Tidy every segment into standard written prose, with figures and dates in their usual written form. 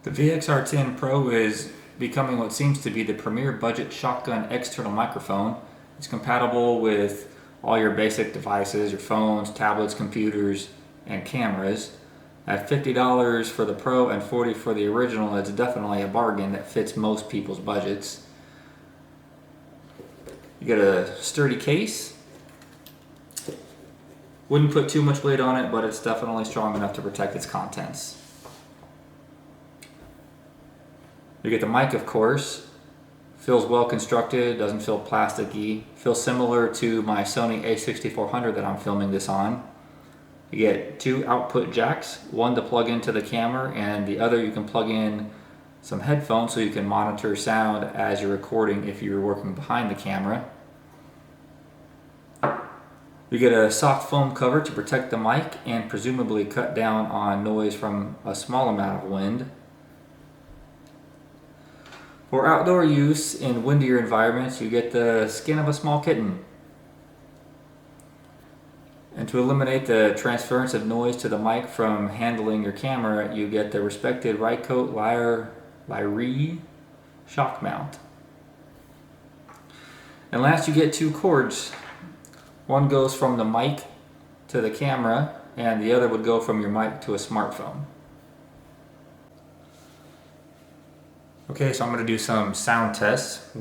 The VXR10 Pro is becoming what seems to be the premier budget shotgun external microphone. It's compatible with all your basic devices, your phones, tablets, computers, and cameras. At $50 for the Pro and $40 for the original, it's definitely a bargain that fits most people's budgets. You get a sturdy case. Wouldn't put too much weight on it, but it's definitely strong enough to protect its contents. You get the mic, of course. Feels well constructed, doesn't feel plasticky. Feels similar to my Sony a6400 that I'm filming this on. You get two output jacks, one to plug into the camera and the other you can plug in some headphones so you can monitor sound as you're recording if you're working behind the camera. You get a soft foam cover to protect the mic and presumably cut down on noise from a small amount of wind. For outdoor use in windier environments, you get the skin of a small kitten. And to eliminate the transference of noise to the mic from handling your camera, you get the respected Rycote Lyre shock mount. And last, you get two cords. One goes from the mic to the camera, and the other would go from your mic to a smartphone. Okay, so I'm going to do some sound tests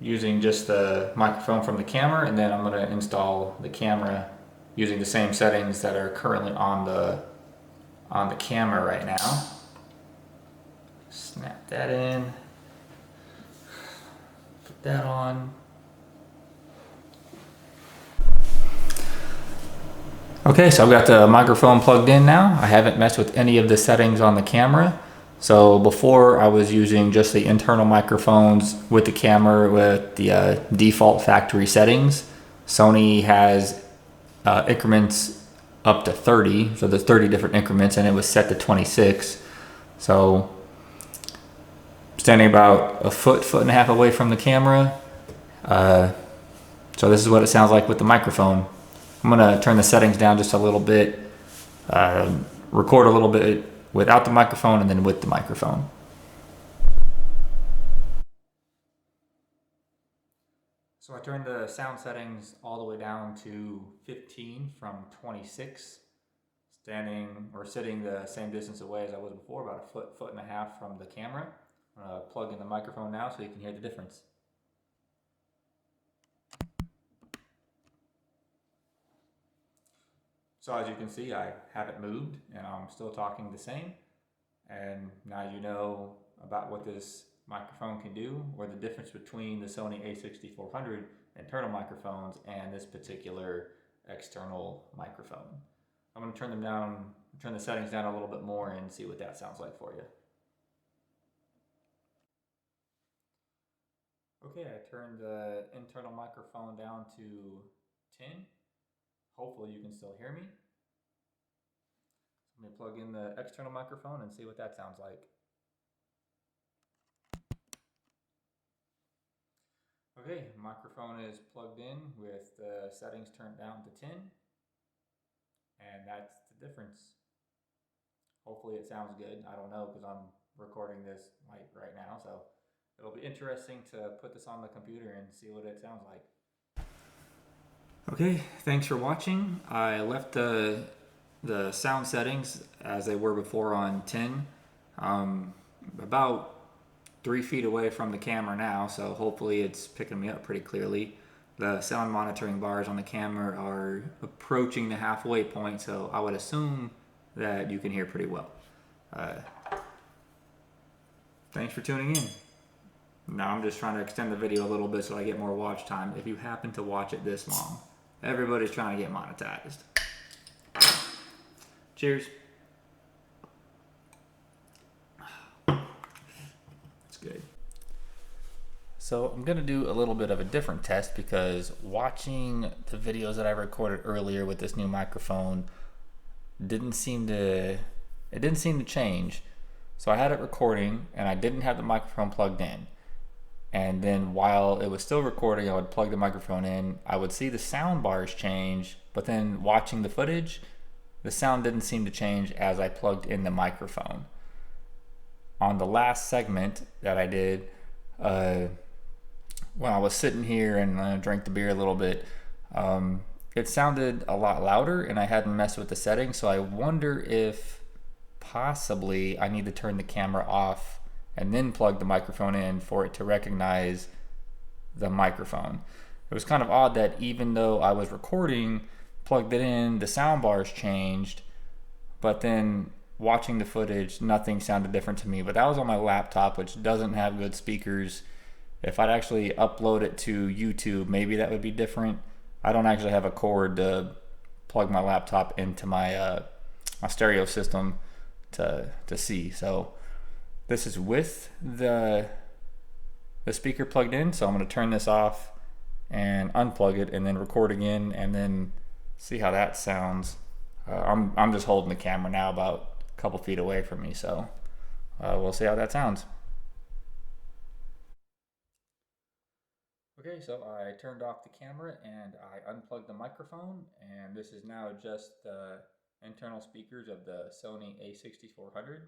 using just the microphone from the camera, and then I'm going to install the camera using the same settings that are currently on the camera right now. Snap that in, put that on. Okay, so I've got the microphone plugged in now. I haven't messed with any of the settings on the camera. So before I was using just the internal microphones with the camera with the default factory settings. Sony has increments up to 30, so there's 30 different increments, and it was set to 26. So standing about a foot and a half away from the camera. So this is what it sounds like with the microphone. I'm gonna turn the settings down just a little bit, record a little bit without the microphone and then with the microphone. So I turned the sound settings all the way down to 15 from 26, standing or sitting the same distance away as I was before, about a foot and a half from the camera. I'm gonna plug in the microphone now so you can hear the difference. So as you can see, I haven't moved and I'm still talking the same. And now you know about what this microphone can do, or the difference between the Sony a6400 internal microphones and this particular external microphone. I'm going to turn the settings down a little bit more and see what that sounds like for you. Okay, I turned the internal microphone down to 10. Hopefully you can still hear me. Let me plug in the external microphone and see what that sounds like. Okay, microphone is plugged in with the settings turned down to 10. And that's the difference. Hopefully it sounds good. I don't know because I'm recording this right now. So it'll be interesting to put this on the computer and see what it sounds like. Okay, thanks for watching. I left the sound settings as they were before on 10, about 3 feet away from the camera now, so hopefully it's picking me up pretty clearly. The sound monitoring bars on the camera are approaching the halfway point, so I would assume that you can hear pretty well. Thanks for tuning in. Now I'm just trying to extend the video a little bit so I get more watch time if you happen to watch it this long. Everybody's trying to get monetized. Cheers. It's good. So I'm going to do a little bit of a different test because watching the videos that I recorded earlier with this new microphone didn't seem to change. So I had it recording and I didn't have the microphone plugged in. And then while it was still recording, I would plug the microphone in. I would see the sound bars change, but then watching the footage, the sound didn't seem to change as I plugged in the microphone. on the last segment that I did, when I was sitting here and drank the beer a little bit, it sounded a lot louder and I hadn't messed with the settings. So I wonder if possibly I need to turn the camera off and then plug the microphone in for it to recognize the microphone. It was kind of odd that even though I was recording, plugged it in, the sound bars changed, but then watching the footage, nothing sounded different to me. But that was on my laptop, which doesn't have good speakers. If I'd actually upload it to YouTube, maybe that would be different. I don't actually have a cord to plug my laptop into my my stereo system to see. So this is with the speaker plugged in. So I'm going to turn this off and unplug it and then record again and then see how that sounds. I'm just holding the camera now about a couple feet away from me, so we'll see how that sounds. Okay, so I turned off the camera and I unplugged the microphone, and this is now just the internal speakers of the Sony a6400.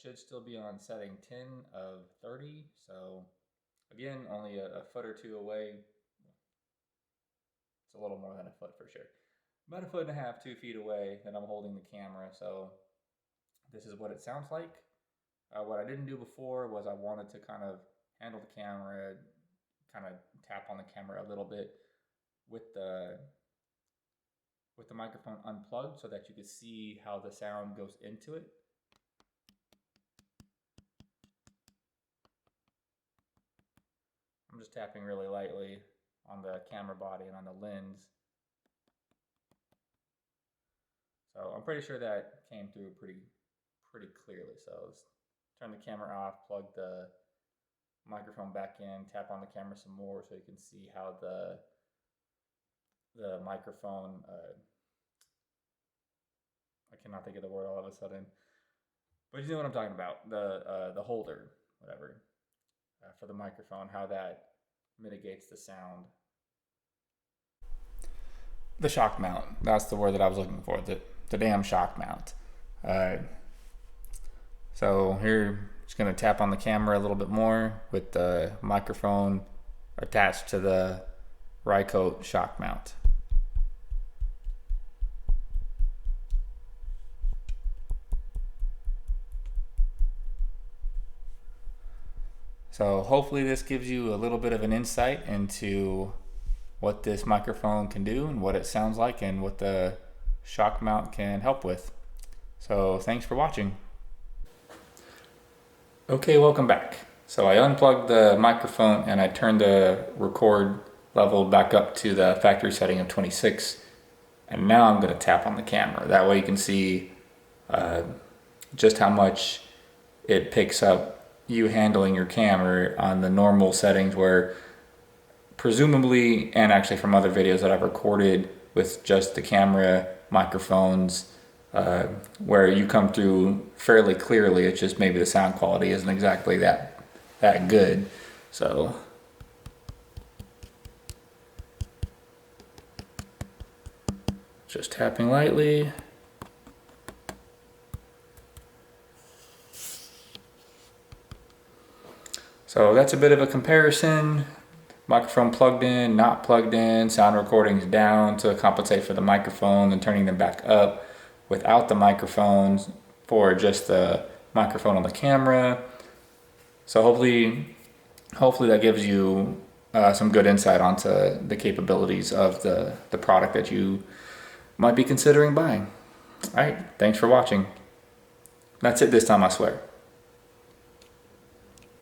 Should still be on setting 10 of 30, so again, only a foot or two away. It's a little more than a foot for sure. About a foot and a half, 2 feet away that I'm holding the camera, so this is what it sounds like. What I didn't do before was I wanted to kind of handle the camera, kind of tap on the camera a little bit with the microphone unplugged so that you could see how the sound goes into it. I'm just tapping really lightly on the camera body and on the lens. So I'm pretty sure that came through pretty clearly. So let's turn the camera off, plug the microphone back in, tap on the camera some more so you can see how the microphone, I cannot think of the word all of a sudden, but you know what I'm talking about, the holder, whatever, for the microphone, how that mitigates the sound. The shock mount, that's the word that I was looking for, the damn shock mount. So here, just gonna tap on the camera a little bit more with the microphone attached to the Rycote shock mount. So hopefully this gives you a little bit of an insight into what this microphone can do and what it sounds like and what the shock mount can help with. So thanks for watching. Okay, welcome back. So I unplugged the microphone and I turned the record level back up to the factory setting of 26. And now I'm going to tap on the camera. That way you can see just how much it picks up you handling your camera on the normal settings, where presumably, and actually from other videos that I've recorded with just the camera, microphones, where you come through fairly clearly. It's just maybe the sound quality isn't exactly that good. So just tapping lightly. So that's a bit of a comparison. Microphone plugged in, not plugged in, sound recordings down to compensate for the microphone, and turning them back up without the microphones for just the microphone on the camera. So hopefully that gives you some good insight onto the capabilities of the product that you might be considering buying. All right, thanks for watching. That's it this time, I swear.